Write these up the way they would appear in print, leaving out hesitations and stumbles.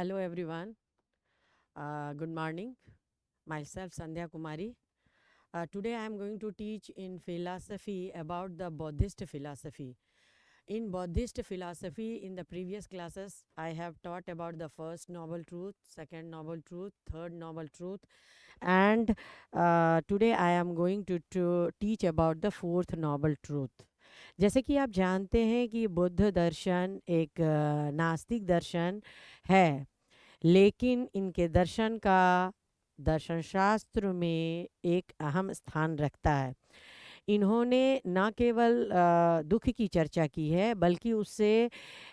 Hello everyone. Good morning. Myself Sandhya Kumari. Today I am going to teach in philosophy about the Buddhist philosophy. In Buddhist philosophy, in the previous classes, I have taught about the first noble truth, second noble truth, third noble truth, and today I am going to teach about the fourth noble truth. जैसे कि आप जानते हैं कि बुद्ध दर्शन एक नास्तिक दर्शन है, लेकिन इनके दर्शन का दर्शन शास्त्र में एक अहम स्थान रखता है। इन्होंने न केवल दुख की चर्चा की है, बल्कि उससे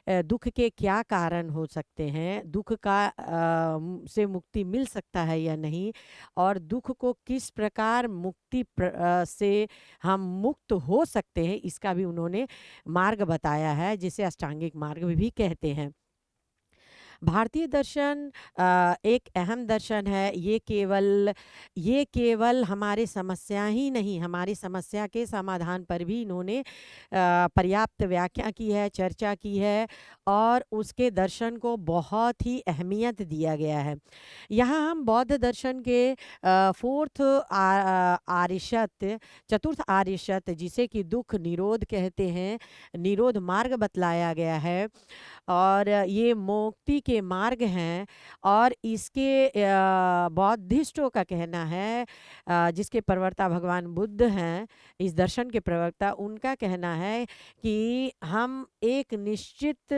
दुख के क्या कारण हो सकते हैं, दुख का से मुक्ति मिल सकता है या नहीं, और दुख को किस प्रकार से हम मुक्त हो सकते हैं, इसका भी उन्होंने मार्ग बताया है, जिसे अष्टांगिक मार्ग भी कहते हैं। भारतीय दर्शन एक अहम दर्शन है। ये केवल हमारे समस्या ही नहीं, हमारी समस्या के समाधान पर भी इन्होंने पर्याप्त व्याख्या की है, चर्चा की है, और उसके दर्शन को बहुत ही अहमियत दिया गया है। यहाँ हम बौद्ध दर्शन के फोर्थ आर्यसत्य, चतुर्थ आर्यसत्य, जिसे कि दुख निरोध कहते हैं, निरोध मार्ग बतलाया गया है, और ये मुक्ति के मार्ग हैं। और इसके बौद्धिस्टों का कहना है, जिसके प्रवक्ता भगवान बुद्ध हैं, इस दर्शन के प्रवक्ता, उनका कहना है कि हम एक निश्चित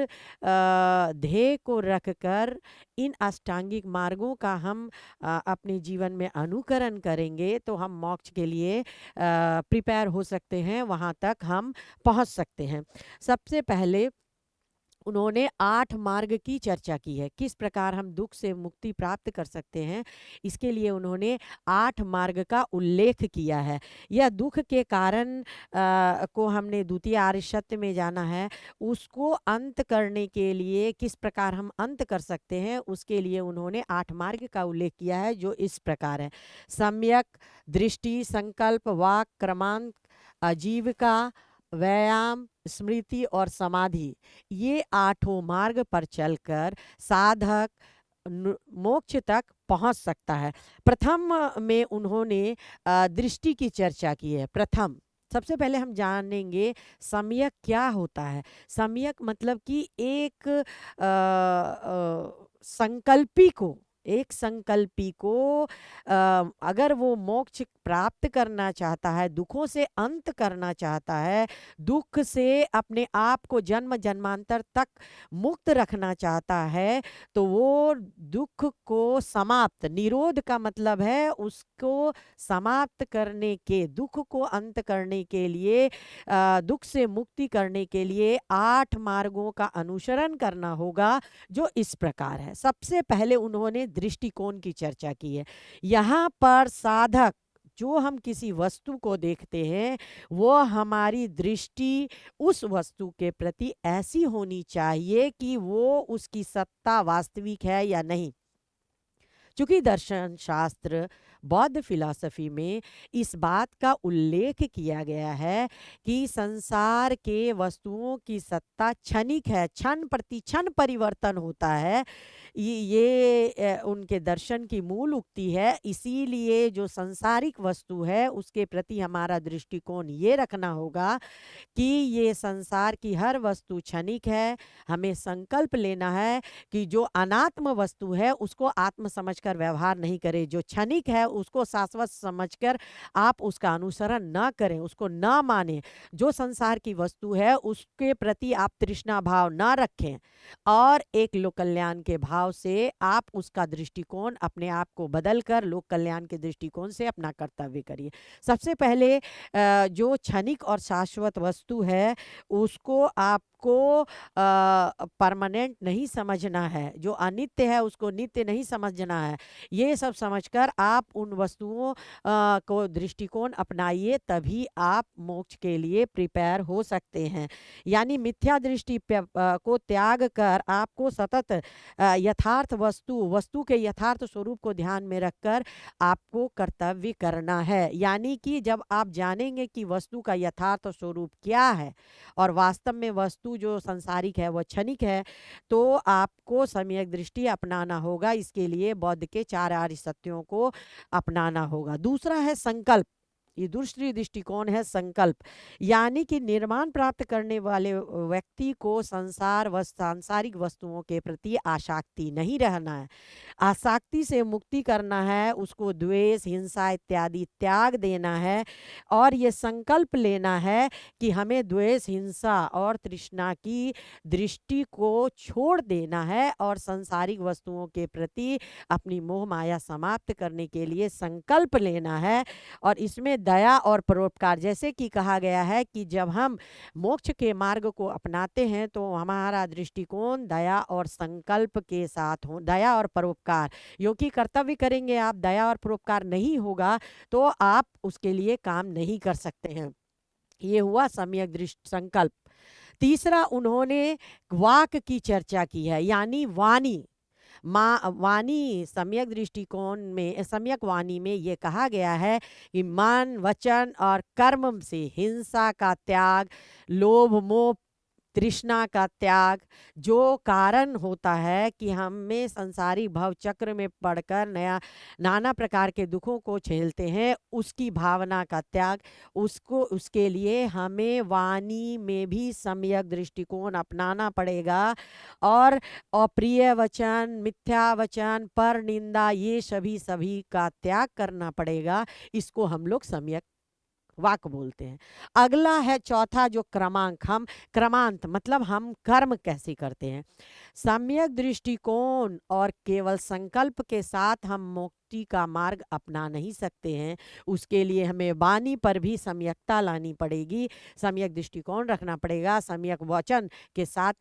ध्येय को रखकर इन अष्टांगिक मार्गों का हम अपने जीवन में अनुकरण करेंगे तो हम मोक्ष के लिए प्रिपेयर हो सकते हैं, वहाँ तक हम पहुँच सकते हैं। सबसे पहले उन्होंने 8 मार्ग की चर्चा की है, किस प्रकार हम दुख से मुक्ति प्राप्त कर सकते हैं। इसके लिए उन्होंने 8 मार्ग का उल्लेख किया है। यह दुख के कारण को हमने द्वितीय आर्य सत्य में जाना है, उसको अंत करने के लिए किस प्रकार हम अंत कर सकते हैं, उसके लिए उन्होंने 8 मार्ग का उल्लेख किया है, जो इस प्रकार है: सम्यक दृष्टि, संकल्प, वाक, क्रमांक, आजीविका, व्यायाम, स्मृति और समाधि। ये 8 मार्ग पर चलकर साधक मोक्ष तक पहुंच सकता है। प्रथम में उन्होंने दृष्टि की चर्चा की है। प्रथम, सबसे पहले हम जानेंगे सम्यक क्या होता है। सम्यक मतलब कि एक संकल्पी को अगर वो मोक्ष प्राप्त करना चाहता है, दुखों से अंत करना चाहता है, दुख से अपने आप को जन्म जन्मांतर तक मुक्त रखना चाहता है, तो वो दुख को समाप्त, निरोध का मतलब है उसको समाप्त करने के, दुख को अंत करने के लिए, दुख से मुक्ति करने के लिए 8 मार्गों का अनुसरण करना होगा, जो इस प्रकार है। सबसे पहले उन्होंने दृष्टिकोण की चर्चा की है। यहाँ पर साधक, जो हम किसी वस्तु को देखते हैं, वो हमारी दृष्टि उस वस्तु के प्रति ऐसी होनी चाहिए कि वो उसकी सत्ता वास्तविक है या नहीं। चूंकि दर्शन शास्त्र, बौद्ध फिलॉसफी में इस बात का उल्लेख किया गया है कि संसार के वस्तुओं की सत्ता क्षणिक है, क्षण प्रति क्षण परिवर्तन होता है। उनके दर्शन की मूल उक्ति है। इसीलिए जो सांसारिक वस्तु है, उसके प्रति हमारा दृष्टिकोण ये रखना होगा कि ये संसार की हर वस्तु क्षणिक है। हमें संकल्प लेना है कि जो अनात्म वस्तु है उसको आत्म समझकर व्यवहार नहीं करें, जो क्षणिक है उसको शाश्वत समझकर आप उसका अनुसरण न करें, उसको न माने। जो संसार की वस्तु है उसके प्रति आप तृष्णा भाव न रखें, और एक लोक कल्याण के भाव से आप उसका दृष्टिकोण अपने आप को बदलकर लोक कल्याण के दृष्टिकोण से अपना कर्तव्य करिए। सबसे पहले जो क्षणिक और शाश्वत वस्तु है उसको आपको परमानेंट नहीं समझना है, जो अनित्य है उसको नित्य नहीं समझना है। ये सब समझकर आप उन वस्तुओं को दृष्टिकोण अपनाइए, तभी आप मोक्ष के लिए प्रिपेयर हो सकते हैं। यानी मिथ्या दृष्टि को त्याग कर आपको सतत यथार्थ वस्तु के यथार्थ स्वरूप को ध्यान में रखकर आपको कर्तव्य करना है। यानी कि जब आप जानेंगे कि वस्तु का यथार्थ स्वरूप क्या है और वास्तव में वस्तु जो सांसारिक है वह क्षणिक है, तो आपको सम्यक दृष्टि अपनाना होगा। इसके लिए बौद्ध के 4 आर्य सत्यों को अपनाना होगा। दूसरा है संकल्प। ये दूसरी दृष्टिकोण है संकल्प। यानी कि निर्माण प्राप्त करने वाले व्यक्ति को सांसारिक वस्तुओं के प्रति आसक्ति नहीं रहना है। आसक्ति से मुक्ति करना है, उसको द्वेष, हिंसा इत्यादि त्याग देना है और ये संकल्प लेना है कि हमें द्वेष, हिंसा और तृष्णा की दृष्टि को छोड़ देना है और सांसारिक वस्तुओं के प्रति अपनी मोह माया समाप्त करने के लिए संकल्प लेना है। और इसमें दया और परोपकार, जैसे कि कहा गया है कि जब हम मोक्ष के मार्ग को अपनाते हैं तो हमारा दृष्टिकोण दया और संकल्प के साथ हो, दया और परोपकार। क्योंकि कर्तव्य करेंगे आप, दया और परोपकार नहीं होगा तो आप उसके लिए काम नहीं कर सकते हैं। ये हुआ सम्यक दृष्टि संकल्प। तीसरा, उन्होंने वाक की चर्चा की है, यानी वाणी। वाणी सम्यक दृष्टिकोण में, सम्यक वाणी में ये कहा गया है कि मन, वचन और कर्म से हिंसा का त्याग, लोभ, मोह, तृष्णा का त्याग, जो कारण होता है कि हमें संसारी भव चक्र में पड़कर नाना प्रकार के दुखों को झेलते हैं, उसकी भावना का त्याग, उसके लिए हमें वाणी में भी सम्यक दृष्टिकोण अपनाना पड़ेगा। और अप्रिय वचन, मिथ्या वचन, पर निंदा, ये सभी का त्याग करना पड़ेगा। इसको हम लोग सम्यक वाक बोलते हैं। अगला है चौथा जो क्रमांत मतलब हम कर्म कैसे करते हैं। सम्यक दृष्टिकोण और केवल संकल्प के साथ हम मुक्ति का मार्ग अपना नहीं सकते हैं। उसके लिए हमें वाणी पर भी सम्यकता लानी पड़ेगी, सम्यक दृष्टिकोण रखना पड़ेगा। सम्यक वचन के साथ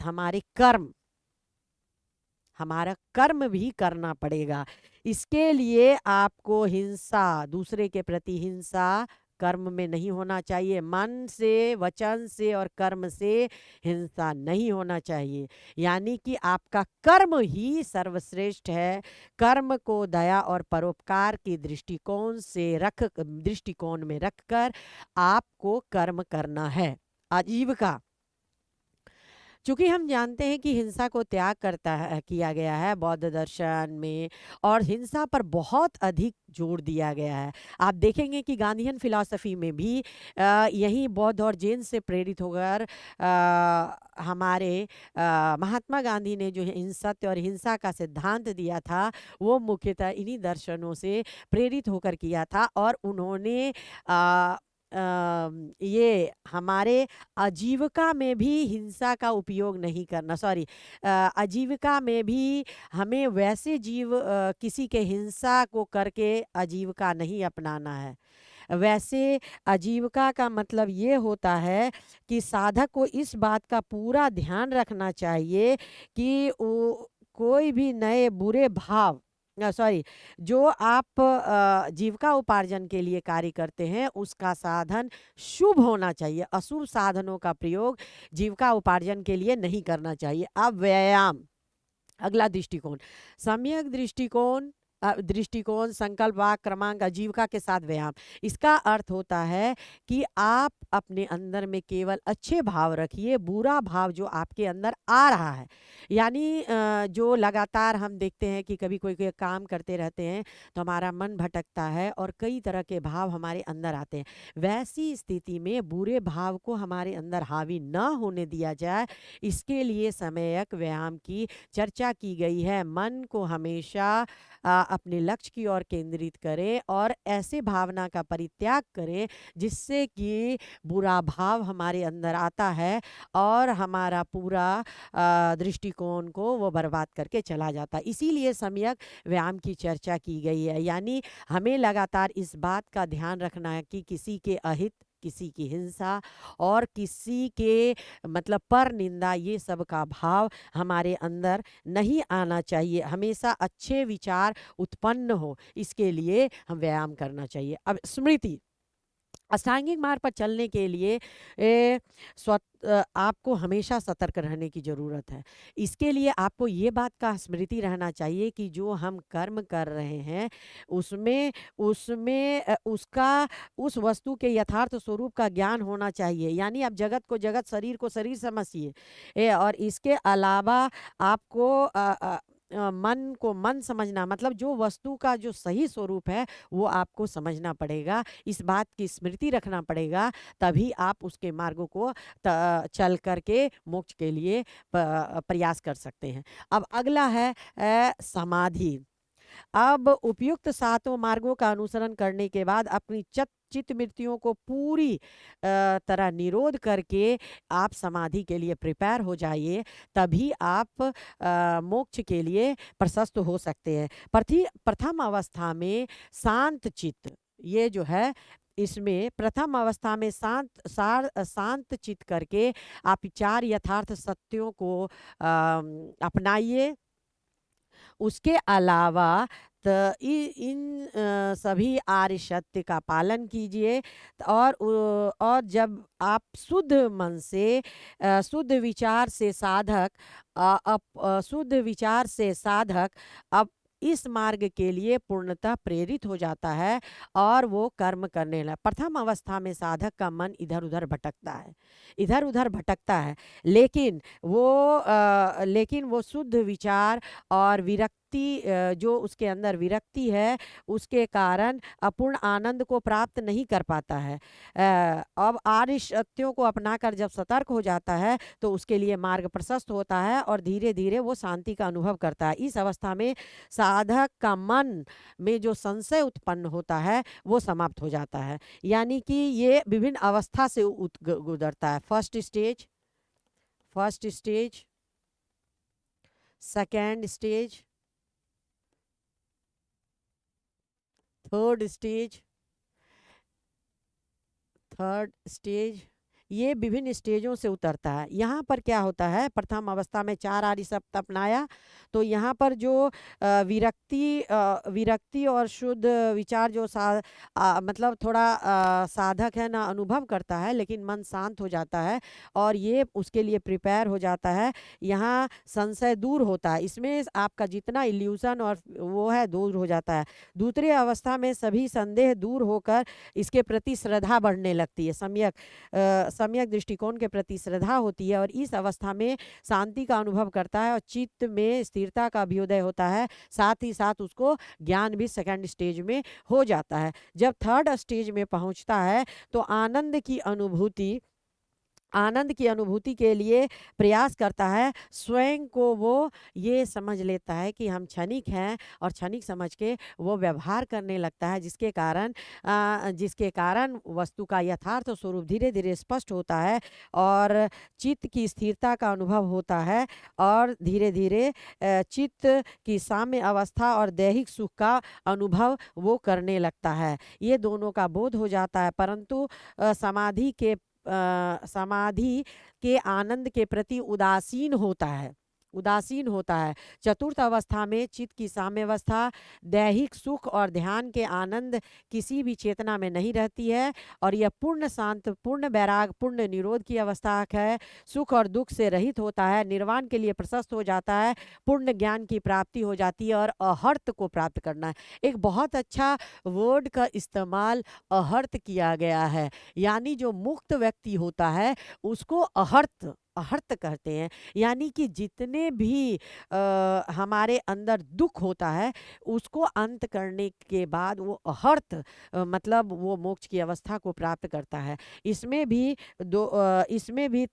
हमारा कर्म भी करना पड़ेगा। इसके लिए आपको हिंसा, दूसरे के प्रति हिंसा कर्म में नहीं होना चाहिए। मन से, वचन से और कर्म से हिंसा नहीं होना चाहिए। यानी कि आपका कर्म ही सर्वश्रेष्ठ है। कर्म को दया और परोपकार के दृष्टिकोण में रखकर आपको कर्म करना है। आजीविका, चूंकि हम जानते हैं कि हिंसा को त्याग किया गया है बौद्ध दर्शन में, और हिंसा पर बहुत अधिक जोर दिया गया है। आप देखेंगे कि गांधीयन फिलॉसफी में भी यही बौद्ध और जैन से प्रेरित होकर हमारे महात्मा गांधी ने जो सत्य और हिंसा का सिद्धांत दिया था, वो मुख्यतः इन्हीं दर्शनों से प्रेरित होकर किया था। और उन्होंने ये हमारे आजीविका में भी हिंसा का उपयोग नहीं करना, आजीविका में भी हमें वैसे किसी के हिंसा को करके आजीविका नहीं अपनाना है। वैसे आजीविका का मतलब ये होता है कि साधक को इस बात का पूरा ध्यान रखना चाहिए कि कोई भी नए बुरे भाव, जो आप जीविका उपार्जन के लिए कार्य करते हैं उसका साधन शुभ होना चाहिए। अशुभ साधनों का प्रयोग जीविका उपार्जन के लिए नहीं करना चाहिए। अब व्यायाम, अगला दृष्टिकोण, सम्यक दृष्टिकोण संकल्प, वाक, क्रमांक, आजीविका के साथ व्यायाम। इसका अर्थ होता है कि आप अपने अंदर में केवल अच्छे भाव रखिए, बुरा भाव जो आपके अंदर आ रहा है, यानी जो लगातार हम देखते हैं कि कभी कोई काम करते रहते हैं तो हमारा मन भटकता है और कई तरह के भाव हमारे अंदर आते हैं। वैसी स्थिति में बुरे भाव को हमारे अंदर हावी न होने दिया जाए, इसके लिए सम्यक व्यायाम की चर्चा की गई है। मन को हमेशा अपने लक्ष्य की ओर केंद्रित करें और ऐसे भावना का परित्याग करें जिससे कि बुरा भाव हमारे अंदर आता है और हमारा पूरा दृष्टिकोण को वो बर्बाद करके चला जाता है। इसीलिए सम्यक व्यायाम की चर्चा की गई है। यानी हमें लगातार इस बात का ध्यान रखना है कि किसी के अहित किसी की हिंसा और किसी के मतलब पर निंदा, ये सब का भाव हमारे अंदर नहीं आना चाहिए। हमेशा अच्छे विचार उत्पन्न हो, इसके लिए हम व्यायाम करना चाहिए। अब स्मृति, अष्टांगिक मार्ग पर चलने के लिए आपको हमेशा सतर्क रहने की ज़रूरत है। इसके लिए आपको ये बात का स्मृति रहना चाहिए कि जो हम कर्म कर रहे हैं उसमें उसमें उसका उस वस्तु के यथार्थ स्वरूप का ज्ञान होना चाहिए। यानी आप जगत को जगत, शरीर को शरीर समझिए। और इसके अलावा आपको मन को मन समझना, मतलब जो वस्तु का जो सही स्वरूप है वो आपको समझना पड़ेगा। इस बात की स्मृति रखना पड़ेगा, तभी आप उसके मार्गों को चल करके मोक्ष के लिए प्रयास कर सकते हैं। अब अगला है समाधि। अब उपयुक्त सातों मार्गों का अनुसरण करने के बाद अपनी चित्त वृत्तियों को पूरी तरह निरोध करके आप समाधि के लिए प्रिपेयर हो जाइए, तभी आप मोक्ष के लिए प्रशस्त हो सकते हैं। प्रथम अवस्था में शांत चित्त, ये जो है इसमें प्रथम अवस्था में शांत चित्त करके आप चार यथार्थ सत्यों को अपनाइए। उसके अलावा इन सभी आर्य सत्य का पालन कीजिए। और जब आप शुद्ध मन से शुद्ध विचार से साधक शुद्ध विचार से साधक अब इस मार्ग के लिए पूर्णतः प्रेरित हो जाता है और वो कर्म करने लगा। प्रथम अवस्था में साधक का मन इधर उधर भटकता है, इधर उधर भटकता है, लेकिन वो शुद्ध विचार और विरक्ति जो उसके अंदर विरक्ति है उसके कारण अपूर्ण आनंद को प्राप्त नहीं कर पाता है। अब आर्य सत्यों को अपनाकर जब सतर्क हो जाता है तो उसके लिए मार्ग प्रशस्त होता है और धीरे धीरे वो शांति का अनुभव करता है। इस अवस्था में साधक का मन में जो संशय उत्पन्न होता है वो समाप्त हो जाता है। यानी कि ये विभिन्न अवस्था से गुजरता है। First stage, second stage, third stage, ये विभिन्न स्टेजों से उतरता है। यहाँ पर क्या होता है, प्रथम अवस्था में चार आर्य सत्य अपनाया तो यहाँ पर जो विरक्ति और शुद्ध विचार जो मतलब थोड़ा साधक है ना अनुभव करता है, लेकिन मन शांत हो जाता है और ये उसके लिए प्रिपेयर हो जाता है। यहाँ संशय दूर होता है, इसमें आपका जितना इल्यूजन और वो है दूर हो जाता है। दूसरी अवस्था में सभी संदेह दूर होकर इसके प्रति श्रद्धा बढ़ने लगती है, सम्यक दृष्टिकोण के प्रति श्रद्धा होती है और इस अवस्था में शांति का अनुभव करता है और चित्त में स्थिरता का अभ्युदय होता है। साथ ही साथ उसको ज्ञान भी सेकंड स्टेज में हो जाता है। जब थर्ड स्टेज में पहुंचता है तो आनंद की अनुभूति के लिए प्रयास करता है। स्वयं को वो ये समझ लेता है कि हम क्षणिक हैं और क्षणिक समझ के वो व्यवहार करने लगता है, जिसके कारण वस्तु का यथार्थ स्वरूप धीरे धीरे स्पष्ट होता है और चित्त की स्थिरता का अनुभव होता है और धीरे धीरे चित्त की साम्य अवस्था और दैहिक सुख का अनुभव वो करने लगता है। ये दोनों का बोध हो जाता है, परंतु समाधि के आनंद के प्रति उदासीन होता है। चतुर्थ अवस्था में चित्त की साम्यावस्था, दैहिक सुख और ध्यान के आनंद किसी भी चेतना में नहीं रहती है और यह पूर्ण शांत, पूर्ण वैराग, पूर्ण निरोध की अवस्था है। सुख और दुख से रहित होता है, निर्वाण के लिए प्रशस्त हो जाता है, पूर्ण ज्ञान की प्राप्ति हो जाती है और अहर्त को प्राप्त करना है। एक बहुत अच्छा वर्ड का इस्तेमाल अहर्त किया गया है, यानी जो मुक्त व्यक्ति होता है उसको अहर्त कहते हैं। यानी कि जितने भी हमारे अंदर दुख होता है उसको अंत करने के बाद वो अहर्त मतलब वो मोक्ष की अवस्था को प्राप्त करता है। इसमें भी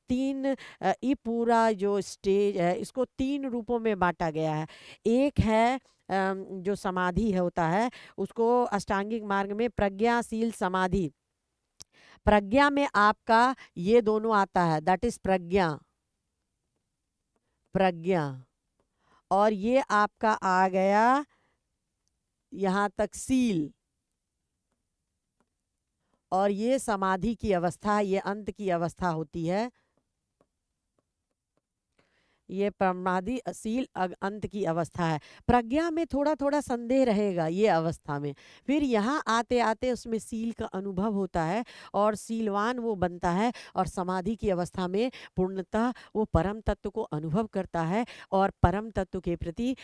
तीन ये पूरा जो स्टेज है इसको तीन रूपों में बांटा गया है। एक है जो समाधि होता है उसको अष्टांगिक मार्ग में प्रज्ञाशील समाधि, प्रज्ञा में आपका ये दोनों आता है, दैट इज प्रज्ञा और ये आपका आ गया यहाँ तक सील और ये समाधि की अवस्था, ये अंत की अवस्था होती है। ये प्रमादीशील अंत की अवस्था है। प्रज्ञा में थोड़ा-थोड़ा संदेह रहेगा ये अवस्था में। फिर यहाँ आते-आते उसमें शील का अनुभव होता है और शीलवान वो बनता है और समाधि की अवस्था में पूर्णतः वो परम तत्व को अनुभव करता है और परम तत्व के प्रति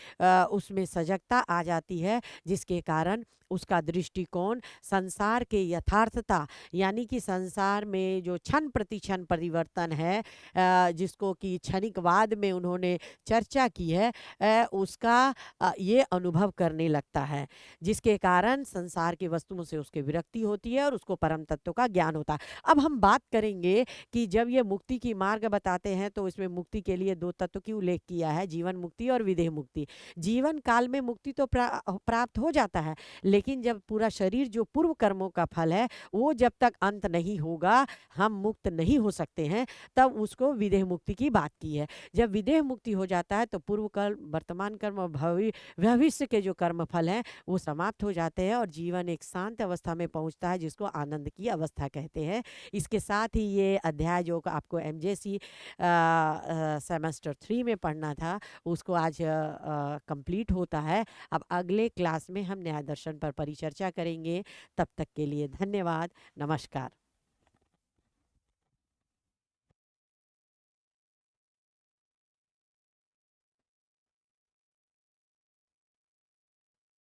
उसमें सजगता आ जाती है, जिसके कारण उसका दृष्टिकोण संसार के यथार्थता, यानी कि संसार में जो क्षण प्रति क्षण परिवर्तन है, जिसको कि क्षणिकवाद में उन्होंने चर्चा की है, उसका ये अनुभव करने लगता है, जिसके कारण संसार की वस्तुओं से उसकी विरक्ति होती है और उसको परम तत्व का ज्ञान होता है। अब हम बात करेंगे कि जब ये मुक्ति की मार्ग बताते हैं तो इसमें मुक्ति के लिए दो तत्व की उल्लेख किया है, जीवन मुक्ति और विदेह मुक्ति। जीवन काल में मुक्ति तो प्राप्त हो जाता है, लेकिन जब पूरा शरीर जो पूर्व कर्मों का फल है वो जब तक अंत नहीं होगा, हम मुक्त नहीं हो सकते हैं, तब उसको विदेह मुक्ति की बात की है। जब विदेह मुक्ति हो जाता है तो पूर्व कर्म, वर्तमान कर्म और भविष्य के जो कर्म फल हैं वो समाप्त हो जाते हैं और जीवन एक शांत अवस्था में पहुंचता है, जिसको आनंद की अवस्था कहते हैं। इसके साथ ही ये अध्याय जो आपको एमजेसी सेमेस्टर 3 में पढ़ना था, उसको आज कंप्लीट होता है। अब अगले क्लास में हम न्याय दर्शन पर परिचर्चा करेंगे। तब तक के लिए धन्यवाद। नमस्कार।